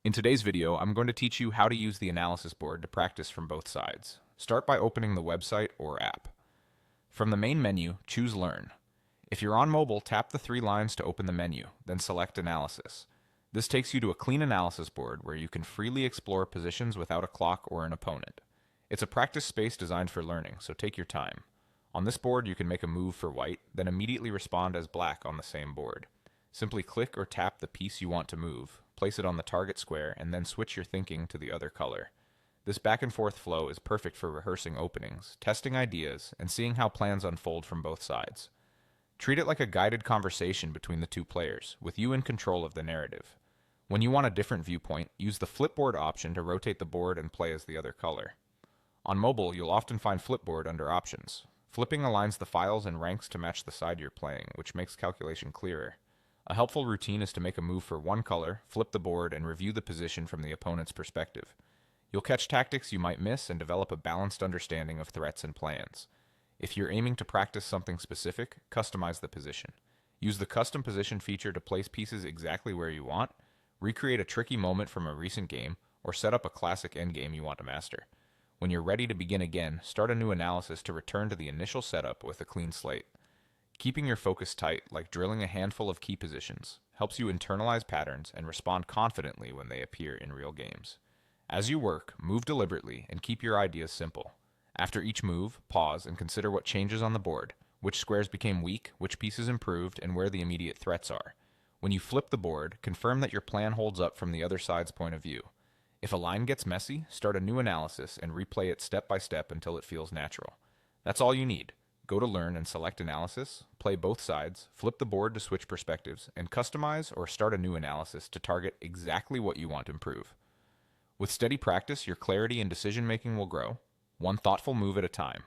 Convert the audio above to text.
In today's video, I'm going to teach you how to use the analysis board to practice from both sides. Start by opening the website or app. From the main menu, choose Learn. If you're on mobile, tap the three lines to open the menu, then select Analysis. This takes you to a clean analysis board where you can freely explore positions without a clock or an opponent. It's a practice space designed for learning, so take your time. On this board, you can make a move for white, then immediately respond as black on the same board. Simply click or tap the piece you want to move, place it on the target square, and then switch your thinking to the other color. This back and forth flow is perfect for rehearsing openings, testing ideas, and seeing how plans unfold from both sides. Treat it like a guided conversation between the two players, with you in control of the narrative. When you want a different viewpoint, use the flipboard option to rotate the board and play as the other color. On mobile, you'll often find Flipboard under Options. Flipping aligns the files and ranks to match the side you're playing, which makes calculation clearer. A helpful routine is to make a move for one color, flip the board, and review the position from the opponent's perspective. You'll catch tactics you might miss and develop a balanced understanding of threats and plans. If you're aiming to practice something specific, customize the position. Use the custom position feature to place pieces exactly where you want, recreate a tricky moment from a recent game, or set up a classic endgame you want to master. When you're ready to begin again, start a new analysis to return to the initial setup with a clean slate. Keeping your focus tight, like drilling a handful of key positions, helps you internalize patterns and respond confidently when they appear in real games. As you work, move deliberately and keep your ideas simple. After each move, pause and consider what changes on the board, which squares became weak, which pieces improved, and where the immediate threats are. When you flip the board, confirm that your plan holds up from the other side's point of view. If a line gets messy, start a new analysis and replay it step by step until it feels natural. That's all you need. Go to Learn and select Analysis, play both sides, flip the board to switch perspectives, and customize or start a new analysis to target exactly what you want to improve. With steady practice, your clarity and decision making will grow, one thoughtful move at a time.